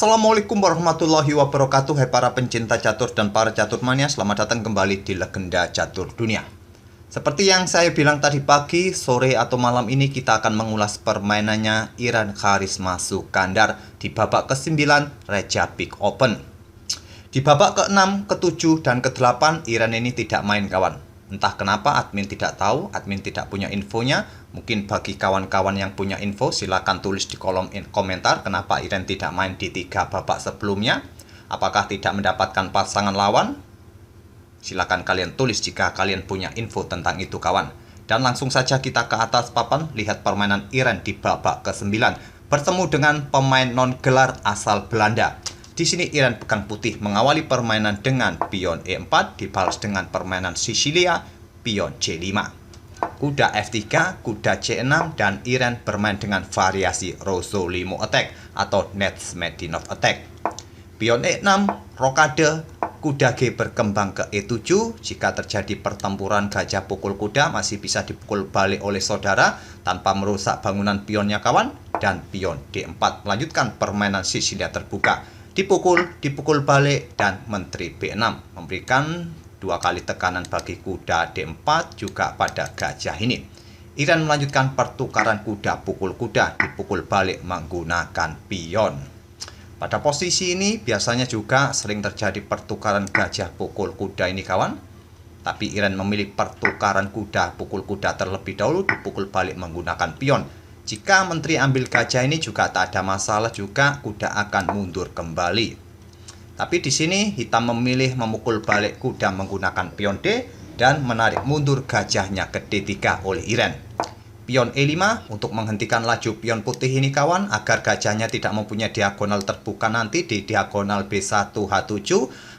Assalamualaikum warahmatullahi wabarakatuh. Hai para pencinta catur dan para catur mania, selamat datang kembali di Legenda Catur Dunia. Seperti yang saya bilang tadi pagi, sore atau malam ini kita akan mengulas permainannya Iran Karisma Sukandar di babak ke-9 Reykjavik Open. Di babak ke-6, ke-7, dan ke-8 Iran ini tidak main kawan. Entah kenapa admin tidak tahu, admin tidak punya infonya. Mungkin bagi kawan-kawan yang punya info silakan tulis di kolom komentar kenapa Iran tidak main di 3 babak sebelumnya. Apakah tidak mendapatkan pasangan lawan? Silakan kalian tulis jika kalian punya info tentang itu kawan. Dan langsung saja kita ke atas papan, lihat permainan Iran di babak ke-9 bertemu dengan pemain non-gelar asal Belanda. Di sini Iran Pegang Putih mengawali permainan dengan pion E4 dibalas dengan permainan Sisilia, pion C5. Kuda F3, kuda C6, dan Iran bermain dengan variasi Rosolimo attack atau Netsmedinov attack. Pion E6, rokade, kuda G berkembang ke E7. Jika terjadi pertempuran gajah pukul kuda masih bisa dipukul balik oleh saudara tanpa merusak bangunan pionnya kawan. Dan pion D4 melanjutkan permainan Sisilia terbuka. Dipukul balik, dan menteri B6 memberikan 2 kali tekanan bagi kuda D4 juga pada gajah ini. Iran melanjutkan pertukaran kuda pukul kuda, dipukul balik menggunakan pion. Pada posisi ini biasanya juga sering terjadi pertukaran gajah pukul kuda ini kawan. Tapi Iran memilih pertukaran kuda pukul kuda terlebih dahulu, dipukul balik menggunakan pion. Jika menteri ambil gajah ini juga tak ada masalah, juga kuda akan mundur kembali. Tapi di sini hitam memilih memukul balik kuda menggunakan pion D dan menarik mundur gajahnya ke D3 oleh Iran. Pion E5 untuk menghentikan laju pion putih ini kawan, agar gajahnya tidak mempunyai diagonal terbuka nanti di diagonal B1 H7,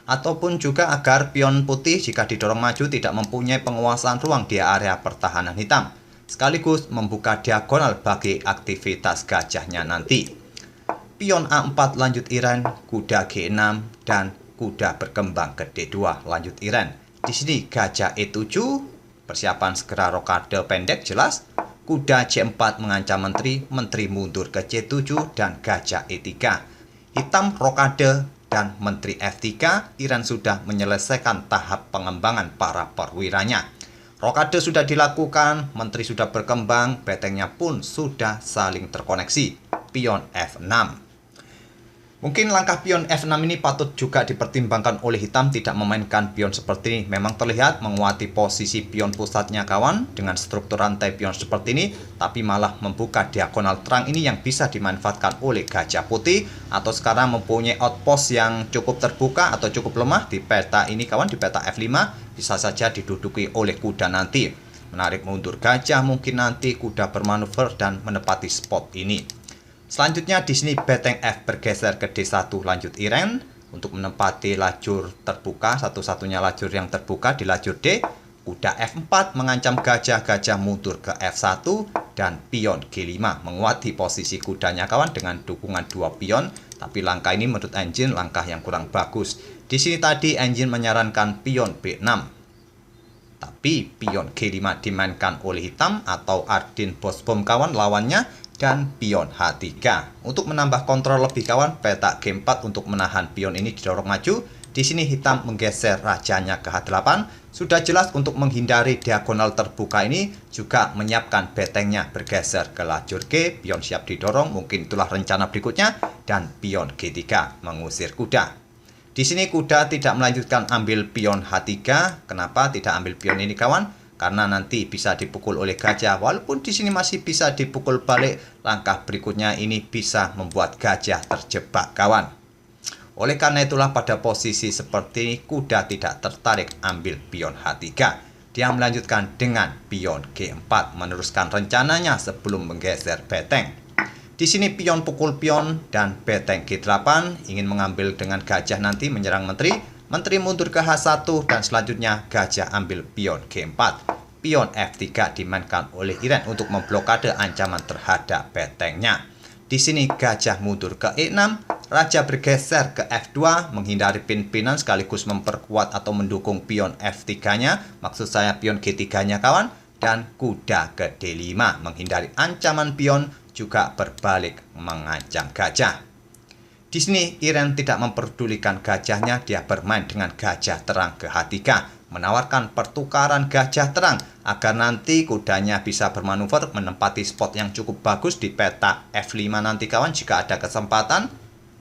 ataupun juga agar pion putih jika didorong maju tidak mempunyai penguasaan ruang di area pertahanan hitam, sekaligus membuka diagonal bagi aktivitas gajahnya nanti. Pion A4 lanjut Iran, kuda G6, dan kuda berkembang ke D2 lanjut Iran. Di sini gajah E7, persiapan segera rokade pendek jelas. Kuda C4 mengancam menteri, menteri mundur ke C7 dan gajah E3. Hitam rokade dan menteri F3, Iran sudah menyelesaikan tahap pengembangan para perwiranya. Rokade sudah dilakukan, menteri sudah berkembang, betengnya pun sudah saling terkoneksi. Pion F6. Mungkin langkah pion F6 ini patut juga dipertimbangkan oleh hitam, tidak memainkan pion seperti ini. Memang terlihat menguati posisi pion pusatnya kawan dengan struktur rantai pion seperti ini, tapi malah membuka diagonal terang ini yang bisa dimanfaatkan oleh gajah putih, atau sekarang mempunyai outpost yang cukup terbuka atau cukup lemah di peta ini kawan, di peta F5 bisa saja diduduki oleh kuda nanti. Menarik mundur gajah mungkin nanti kuda bermanuver dan menepati spot ini. Selanjutnya di sini beteng F bergeser ke D1 lanjut Iran untuk menempati lajur terbuka, satu-satunya lajur yang terbuka di lajur D. Kuda F4 mengancam gajah mundur ke F1 dan pion G5 menguati posisi kudanya kawan dengan dukungan 2 pion. Tapi langkah ini menurut engine langkah yang kurang bagus. Di sini tadi engine menyarankan pion B6. Tapi pion G5 dimainkan oleh hitam atau Ardin Bosbom kawan lawannya, dan pion H3. Untuk menambah kontrol lebih kawan, peta G4 untuk menahan pion ini didorong maju. Di sini hitam menggeser rajanya ke H8. Sudah jelas untuk menghindari diagonal terbuka ini, juga menyiapkan betengnya bergeser ke lajur G. Pion siap didorong, mungkin itulah rencana berikutnya. Dan pion G3 mengusir kuda. Di sini kuda tidak melanjutkan ambil pion H3. Kenapa tidak ambil pion ini kawan? Karena nanti bisa dipukul oleh gajah. Walaupun di sini masih bisa dipukul balik, langkah berikutnya ini bisa membuat gajah terjebak kawan. Oleh karena itulah pada posisi seperti ini kuda tidak tertarik ambil pion H3. Dia melanjutkan dengan pion G4 meneruskan rencananya sebelum menggeser beteng. Di sini pion pukul pion dan beteng G8 ingin mengambil dengan gajah nanti menyerang menteri. Menteri mundur ke H1 dan selanjutnya gajah ambil pion G4. Pion F3 dimainkan oleh Iran untuk memblokade ancaman terhadap betengnya. Di sini gajah mundur ke E6, raja bergeser ke F2 menghindari pin-pinan sekaligus memperkuat atau mendukung pion F3-nya, maksud saya pion G3-nya kawan, dan kuda ke D5 menghindari ancaman pion juga berbalik mengancam gajah. Di sini Iren tidak memperdulikan gajahnya, dia bermain dengan gajah terang ke H3, menawarkan pertukaran gajah terang agar nanti kudanya bisa bermanuver menempati spot yang cukup bagus di peta F5 nanti kawan jika ada kesempatan.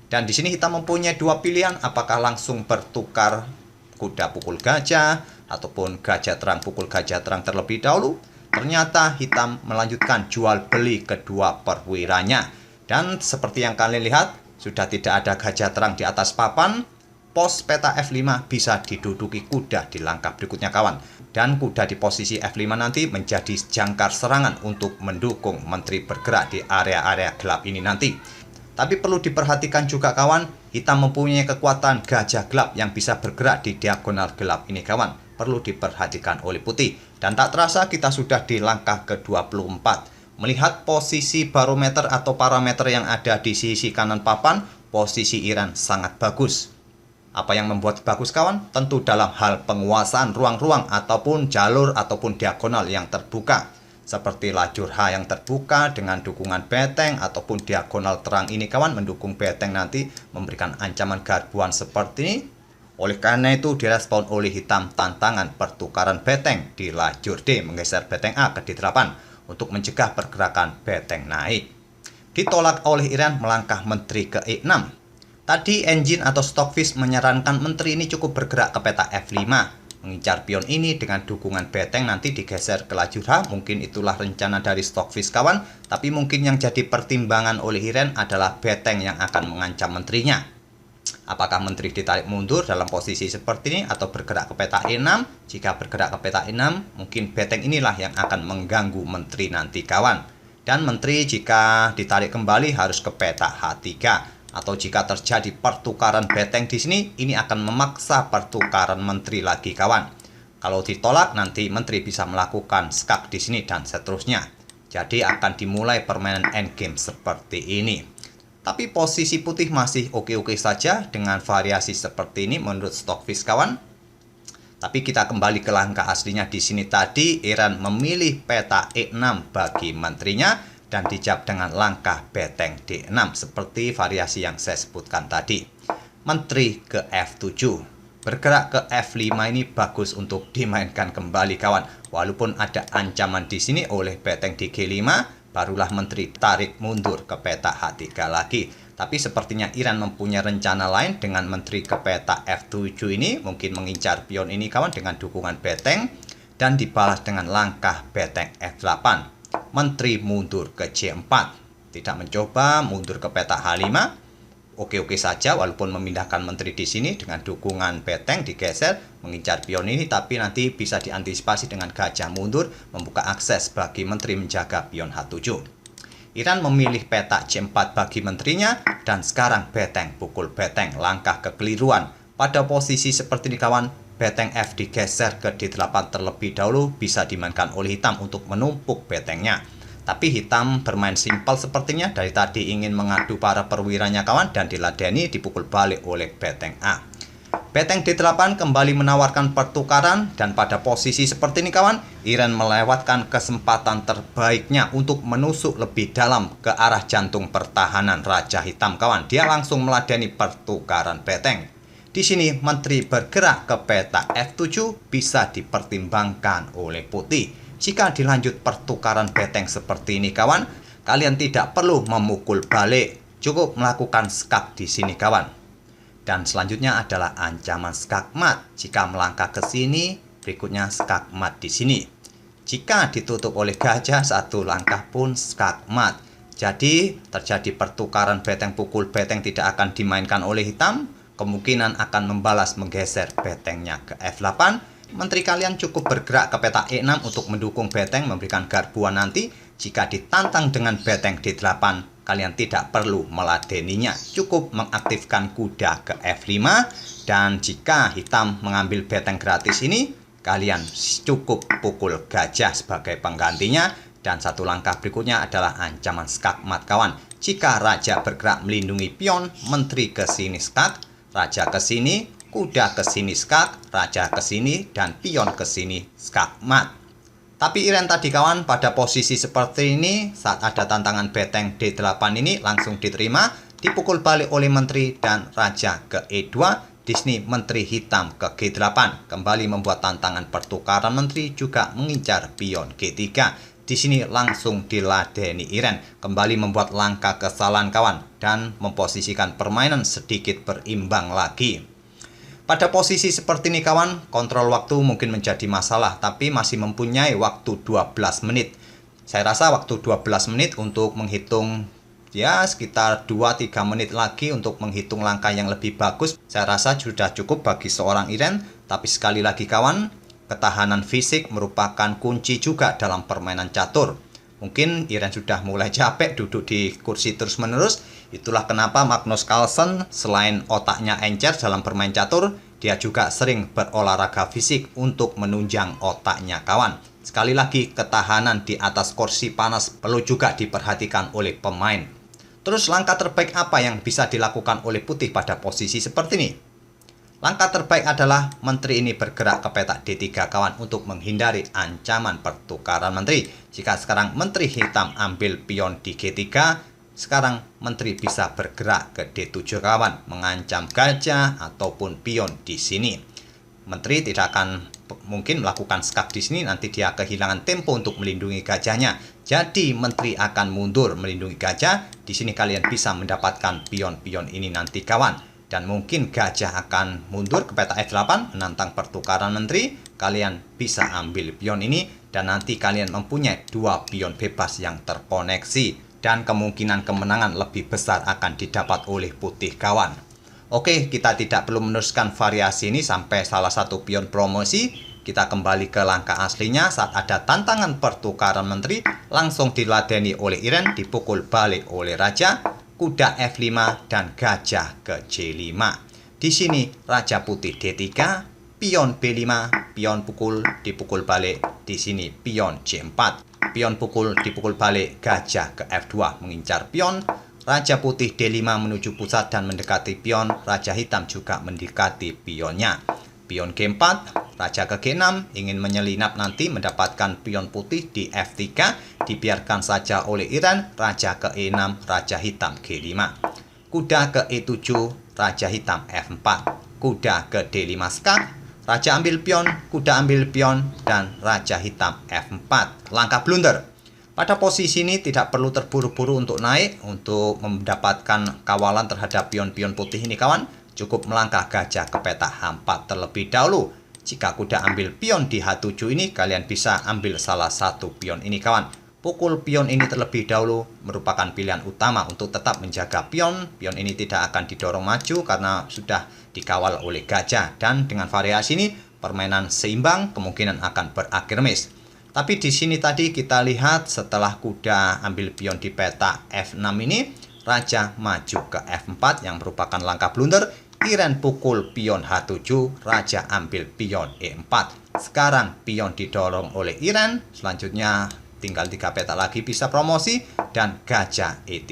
Dan di sini hitam mempunyai dua pilihan, apakah langsung bertukar kuda pukul gajah ataupun gajah terang pukul gajah terang terlebih dahulu. Ternyata hitam melanjutkan jual beli kedua perwiranya. Dan seperti yang kalian lihat, sudah tidak ada gajah terang di atas papan. Pos peta F5 bisa diduduki kuda di langkah berikutnya kawan. Dan kuda di posisi F5 nanti menjadi jangkar serangan untuk mendukung menteri bergerak di area-area gelap ini nanti. Tapi perlu diperhatikan juga kawan, hitam mempunyai kekuatan gajah gelap yang bisa bergerak di diagonal gelap ini kawan. Perlu diperhatikan oleh putih. Dan tak terasa kita sudah di langkah ke-24. Melihat posisi barometer atau parameter yang ada di sisi kanan papan, posisi Iren sangat bagus. Apa yang membuat bagus kawan? Tentu dalam hal penguasaan ruang-ruang ataupun jalur ataupun diagonal yang terbuka. Seperti lajur H yang terbuka dengan dukungan beteng ataupun diagonal terang ini kawan mendukung beteng nanti memberikan ancaman garbuan seperti ini. Oleh karena itu direspon oleh hitam tantangan pertukaran beteng di lajur D menggeser beteng A ke D8. Untuk mencegah pergerakan beteng naik. Ditolak oleh Iren melangkah menteri ke E6. Tadi engine atau stockfish menyarankan menteri ini cukup bergerak ke peta F5. Mengincar pion ini dengan dukungan beteng nanti digeser ke lajur H. Mungkin itulah rencana dari stockfish kawan. Tapi mungkin yang jadi pertimbangan oleh Iren adalah beteng yang akan mengancam menterinya. Apakah menteri ditarik mundur dalam posisi seperti ini atau bergerak ke peta E6? Jika bergerak ke peta E6, mungkin beteng inilah yang akan mengganggu menteri nanti kawan. Dan menteri jika ditarik kembali harus ke peta H3. Atau jika terjadi pertukaran beteng di sini, ini akan memaksa pertukaran menteri lagi kawan. Kalau ditolak, nanti menteri bisa melakukan skak di sini dan seterusnya. Jadi akan dimulai permainan endgame seperti ini. Tapi posisi putih masih oke-oke saja dengan variasi seperti ini menurut stockfish kawan. Tapi kita kembali ke langkah aslinya di sini tadi, Iren memilih peta E6 bagi menterinya dan dijawab dengan langkah beteng D6 seperti variasi yang saya sebutkan tadi. Menteri ke F7. Bergerak ke F5 ini bagus untuk dimainkan kembali kawan. Walaupun ada ancaman di sini oleh beteng di G5, barulah menteri tarik mundur ke peta H3 lagi. Tapi sepertinya Iren mempunyai rencana lain dengan menteri ke peta F7 ini. Mungkin mengincar pion ini kawan dengan dukungan beteng. Dan dibalas dengan langkah beteng F8. Menteri mundur ke C4. Tidak mencoba mundur ke peta H5. Oke-oke saja walaupun memindahkan menteri di sini dengan dukungan beteng digeser mengincar pion ini, tapi nanti bisa diantisipasi dengan gajah mundur membuka akses bagi menteri menjaga pion H7. Iren memilih peta C4 bagi menterinya dan sekarang beteng pukul beteng, langkah kekeliruan. Pada posisi seperti ini kawan, beteng F digeser ke D8 terlebih dahulu bisa dimainkan oleh hitam untuk menumpuk betengnya. Tapi hitam bermain simpel sepertinya, dari tadi ingin mengadu para perwiranya kawan dan diladeni dipukul balik oleh beteng A. Beteng D8 kembali menawarkan pertukaran dan pada posisi seperti ini kawan, Iren melewatkan kesempatan terbaiknya untuk menusuk lebih dalam ke arah jantung pertahanan Raja Hitam kawan. Dia langsung meladeni pertukaran beteng. Di sini menteri bergerak ke peta F7 bisa dipertimbangkan oleh putih. Jika dilanjut pertukaran beteng seperti ini kawan, kalian tidak perlu memukul balik, cukup melakukan skak di sini kawan. Dan selanjutnya adalah ancaman skak mat. Jika melangkah ke sini, berikutnya skak mat di sini. Jika ditutup oleh gajah, satu langkah pun skak mat. Jadi terjadi pertukaran beteng pukul beteng tidak akan dimainkan oleh hitam. Kemungkinan akan membalas menggeser betengnya ke F8. Menteri kalian cukup bergerak ke peta E6 untuk mendukung beteng memberikan garbuan nanti. Jika ditantang dengan beteng D8, kalian tidak perlu meladeninya. Cukup mengaktifkan kuda ke F5. Dan jika hitam mengambil beteng gratis ini, kalian cukup pukul gajah sebagai penggantinya. Dan satu langkah berikutnya adalah ancaman skak mat kawan. Jika raja bergerak melindungi pion, menteri ke sini skak, raja ke sini, kuda ke sini skak, raja ke sini, dan pion ke sini skak mat. Tapi Iren tadi kawan pada posisi seperti ini, saat ada tantangan beteng D8 ini langsung diterima dipukul balik oleh menteri, dan raja ke E2, Disney menteri hitam ke G8, kembali membuat tantangan pertukaran menteri juga mengincar pion G3. Di sini langsung diladeni Iran, kembali membuat langkah kesalahan kawan dan memposisikan permainan sedikit berimbang lagi. Pada posisi seperti ini kawan, kontrol waktu mungkin menjadi masalah, tapi masih mempunyai waktu 12 menit. Saya rasa waktu 12 menit untuk menghitung ya sekitar 2-3 menit lagi untuk menghitung langkah yang lebih bagus. Saya rasa sudah cukup bagi seorang Iran, tapi sekali lagi kawan, ketahanan fisik merupakan kunci juga dalam permainan catur. Mungkin Iran sudah mulai capek duduk di kursi terus-menerus. Itulah kenapa Magnus Carlsen selain otaknya encer dalam bermain catur, dia juga sering berolahraga fisik untuk menunjang otaknya kawan. Sekali lagi, ketahanan di atas kursi panas perlu juga diperhatikan oleh pemain. Terus langkah terbaik apa yang bisa dilakukan oleh putih pada posisi seperti ini? Langkah terbaik adalah menteri ini bergerak ke petak D3 kawan untuk menghindari ancaman pertukaran menteri. Jika sekarang menteri hitam ambil pion di G3, sekarang menteri bisa bergerak ke D7 kawan, mengancam gajah ataupun pion di sini. Menteri tidak akan mungkin melakukan skak di sini, nanti dia kehilangan tempo untuk melindungi gajahnya. Jadi menteri akan mundur melindungi gajah. Di sini kalian bisa mendapatkan pion-pion ini nanti kawan. Dan mungkin gajah akan mundur ke peta F8 menantang pertukaran menteri. Kalian bisa ambil pion ini dan nanti kalian mempunyai 2 pion bebas yang terkoneksi. Dan kemungkinan kemenangan lebih besar akan didapat oleh putih kawan. Oke, kita tidak perlu meneruskan variasi ini sampai salah satu pion promosi. Kita kembali ke langkah aslinya saat ada tantangan pertukaran menteri. Langsung diladeni oleh Iran, dipukul balik oleh raja. Kuda F5 dan gajah ke C5. Di sini raja putih D3, pion B5, pion pukul dipukul balik. Di sini pion C4, pion pukul dipukul balik, gajah ke F2 mengincar pion. Raja putih D5 menuju pusat dan mendekati pion. Raja hitam juga mendekati pionnya. Pion G4, raja ke G6 ingin menyelinap nanti mendapatkan pion putih di F3, dibiarkan saja oleh Iran. Raja ke E6, raja hitam G5. Kuda ke E7, raja hitam F4. Kuda ke D5 skak, raja ambil pion, kuda ambil pion, dan raja hitam F4. Langkah blunder. Pada posisi ini tidak perlu terburu-buru untuk naik, untuk mendapatkan kawalan terhadap pion-pion putih ini kawan. Cukup melangkah gajah ke peta H4 terlebih dahulu. Jika kuda ambil pion di H7 ini, kalian bisa ambil salah satu pion ini kawan. Pukul pion ini terlebih dahulu merupakan pilihan utama untuk tetap menjaga pion. Pion ini tidak akan didorong maju karena sudah dikawal oleh gajah. Dan dengan variasi ini, permainan seimbang kemungkinan akan berakhir miss. Tapi di sini tadi kita lihat setelah kuda ambil pion di peta F6 ini, raja maju ke F4 yang merupakan langkah blunder. Iran pukul pion H7, raja ambil pion E4. Sekarang pion didorong oleh Iran. Selanjutnya tinggal 3 peta lagi bisa promosi dan gajah E3.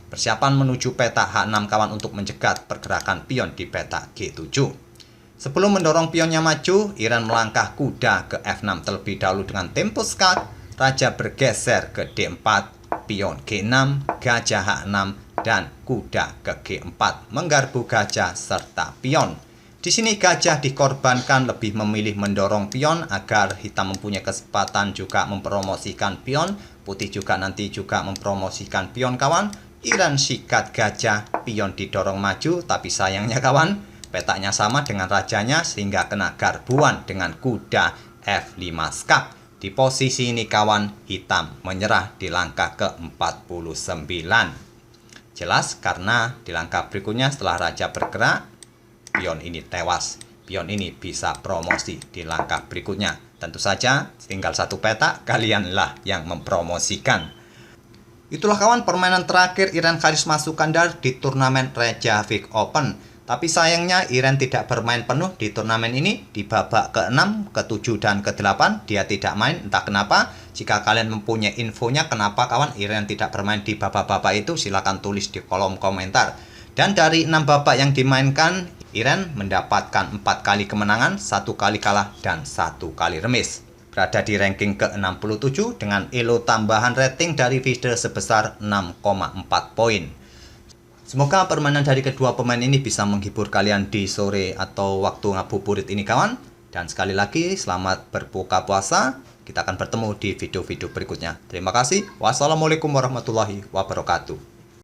Persiapan menuju peta H6 kawan untuk mencegat pergerakan pion di peta G7. Sebelum mendorong pionnya maju, Iran melangkah kuda ke F6 terlebih dahulu dengan tempo skak. Raja bergeser ke D4, pion G6, gajah H6, dan kuda ke G4 menggarpu gajah serta pion. Di sini gajah dikorbankan lebih memilih mendorong pion agar hitam mempunyai kesempatan juga mempromosikan pion. Putih juga nanti juga mempromosikan pion kawan. Iran sikat gajah, pion didorong maju, tapi sayangnya kawan, petanya sama dengan rajanya sehingga kena garbuan dengan kuda F5 skak. Di posisi ini kawan, hitam menyerah di langkah ke-49. Jelas karena di langkah berikutnya setelah raja bergerak, pion ini tewas. Pion ini bisa promosi di langkah berikutnya. Tentu saja tinggal 1 peta, kalianlah yang mempromosikan. Itulah kawan permainan terakhir Iran Karisma Sukandar di turnamen Reykjavik Open. Tapi sayangnya Iran tidak bermain penuh di turnamen ini. Di babak ke-6, ke-7, dan ke-8 dia tidak main, entah kenapa. Jika kalian mempunyai infonya kenapa kawan Iran tidak bermain di babak-babak itu, silakan tulis di kolom komentar. Dan dari 6 babak yang dimainkan, Iran mendapatkan 4 kali kemenangan, 1 kali kalah, dan 1 kali remis. Berada di ranking ke-67 dengan elo tambahan rating dari FIDE sebesar 6,4 poin. Semoga permainan dari kedua pemain ini bisa menghibur kalian di sore atau waktu ngabuburit ini kawan. Dan sekali lagi selamat berbuka puasa. Kita akan bertemu di video-video berikutnya. Terima kasih. Wassalamualaikum warahmatullahi wabarakatuh.